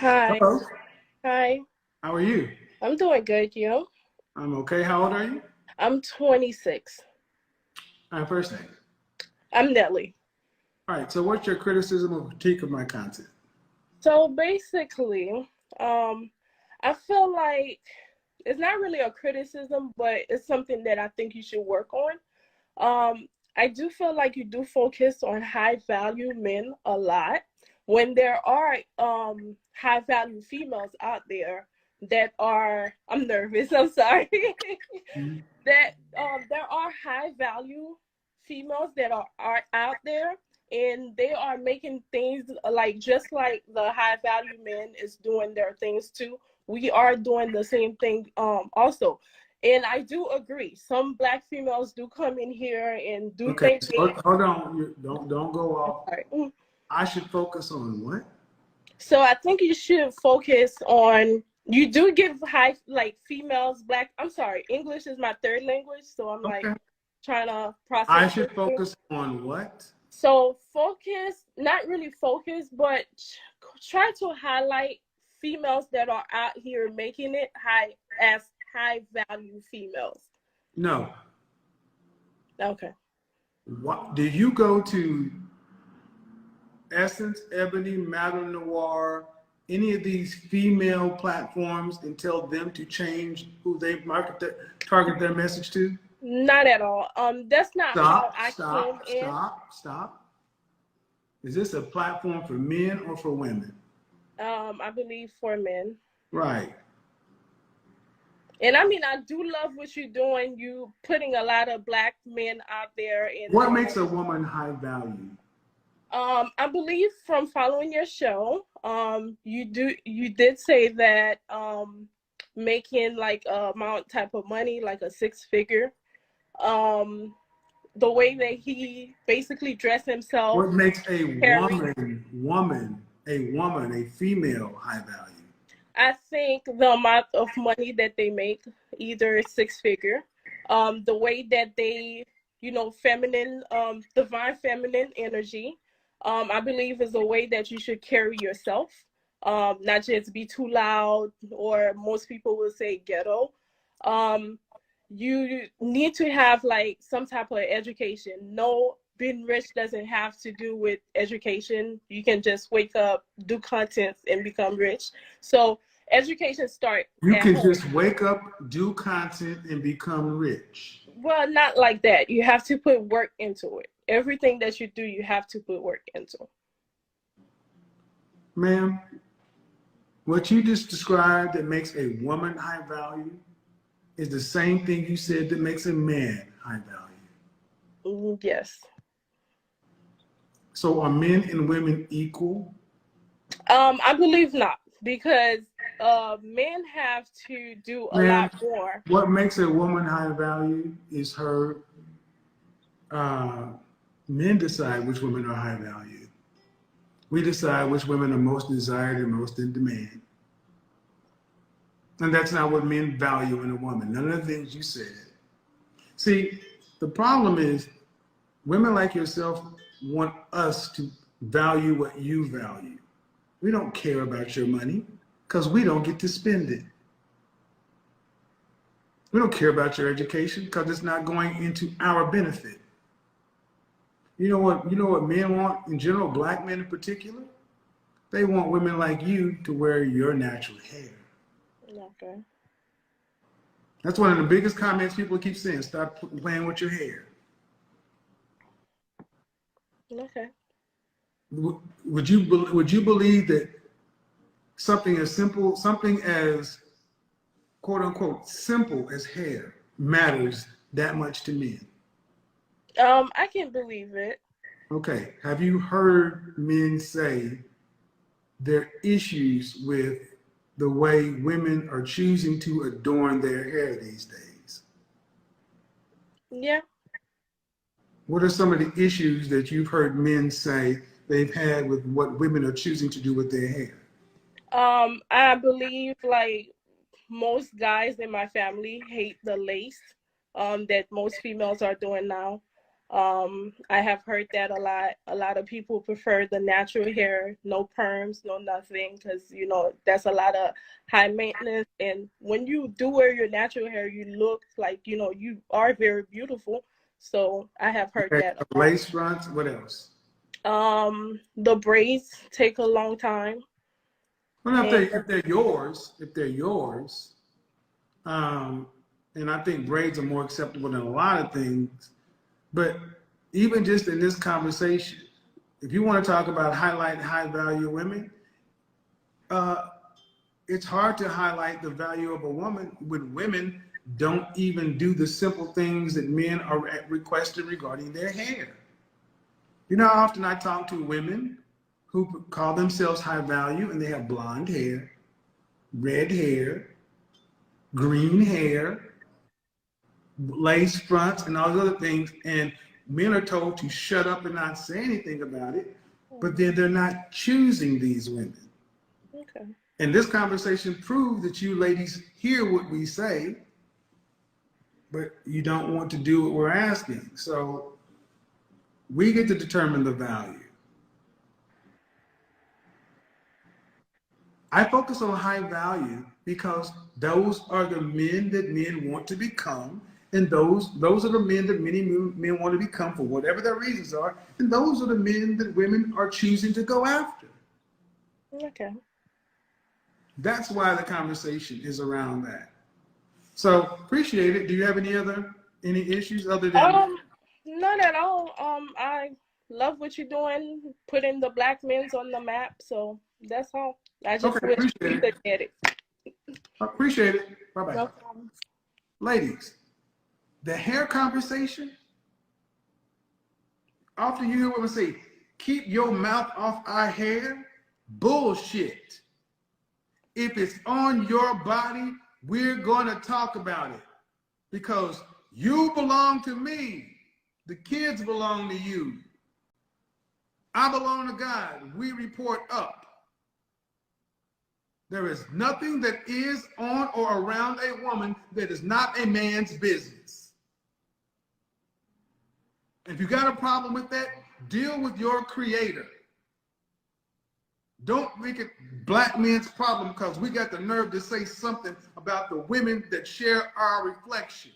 Hi. Hello, Hi. how are you? I'm doing good, you? I'm okay. How old are you? I'm 26. First name. I'm Nelly. All right, so what's your criticism or critique of my content? So basically, um, I feel like it's not really a criticism, but it's something that I think you should work on. I do feel like you do focus on high value men a lot when there are high value females out there that are I'm nervous, I'm sorry. Mhm. That there are high value females that are out there and they are making things like just like the high value men is doing their things too. We are doing the same thing also. And I do agree. Some black females do come in here and do Okay, think so they hold on. Don't go off. are. I should focus on what? So I think you should focus on you do give high like females black. I'm sorry, English is my third language, so I'm like Okay. trying to I process should everything. focus on what? So focus, not really focus, but try to highlight females that are out here making it high as high value females. No. Okay. What do you go to Essence, Ebony, Madame Noir, any of these female platforms and tell them to change who they target their message to? Not at all. That's not how Stop, I came stop, in. stop, stop. Is this a platform for men or for women? I believe for men. Right. And I mean, I do love what you're doing. You putting a lot of black men out there, and What makes a woman high value? I believe from following your show, you did say that making like a amount type of money, like a six figure. Um, the way that he basically dressed himself, What makes a carry. a female high value? I think the amount of money that they make, either six figure, the way that they, feminine, divine feminine energy, I believe is a way that you should carry yourself, not just be too loud or most people will say ghetto. Um, you need to have like some type of education. No, being rich doesn't have to do with education. You can just wake up, do content, and become rich. So education start You at can home. just wake up, do content, and become rich. Well, not like that. You have to put work into it. Everything that you do, you have to put work into. Ma'am, what you just described that makes a woman high value is the same thing you said that makes a man high value. Yes. So are men and women equal? I believe not because men have to do a Ma'am, lot more. what makes a woman high value is her, uh, men decide which women are high value. We decide which women are most desired and most in demand. And that's not what men value in a woman. None of the things you said. See, the problem is women like yourself want us to value what you value. We don't care about your money because we don't get to spend it. We don't care about your education because it's not going into our benefit. You know what men want in general, black men in particular? They want women like you to wear your natural hair. Okay. That's one of the biggest comments people keep saying. Stop playing with your hair. Okay. Would you believe that something as quote unquote simple as hair matters that much to men? I can believe it. Okay. Have you heard men say there are issues with the way women are choosing to adorn their hair these days? Yeah. What are some of the issues that you've heard men say they've had with what women are choosing to do with their hair? I believe like most guys in my family hate the lace that most females are doing now. I have heard that a lot. A lot of people prefer the natural hair, no perms, no nothing, because you know that's a lot of high maintenance. And when you do wear your natural hair, you look like you know you are very beautiful. So I have heard Okay, that a lot. lace fronts, what else? The braids take a long time, Well, and if they're yours, um, and I think braids are more acceptable than a lot of things. But even just in this conversation, if you want to talk about highlight high value women, uh, it's hard to highlight the value of a woman when women don't even do the simple things that men are requesting regarding their hair. You know how often I talk to women who call themselves high value and they have blonde hair, red hair, green hair, lace fronts, and all those other things. And men are told to shut up and not say anything about it, but then they're not choosing these women. okay. And this conversation proves that you ladies hear what we say, but you don't want to do what we're asking. So we get to determine the value. I focus on high value because those are the men that men want to become, and those are the men that many men want to become for whatever their reasons are, and those are the men that women are choosing to go after. Okay. That's why the conversation is around that. So appreciate it. Do you have any issues other than None at all. I love what you're doing, putting the black men's on the map. So that's all. I okay, just wish we appreciate could it. get it. Appreciate it. Bye-bye. No problem. Ladies, the hair conversation, often you hear women say, keep your mouth off our hair. Bullshit. If it's on your body, we're going to talk about it because you belong to me. The kids belong to you. I belong to God. We report up. There is nothing that is on or around a woman that is not a man's business. If you got a problem with that, deal with your creator. Don't make it black men's problem because we got the nerve to say something about the women that share our reflection.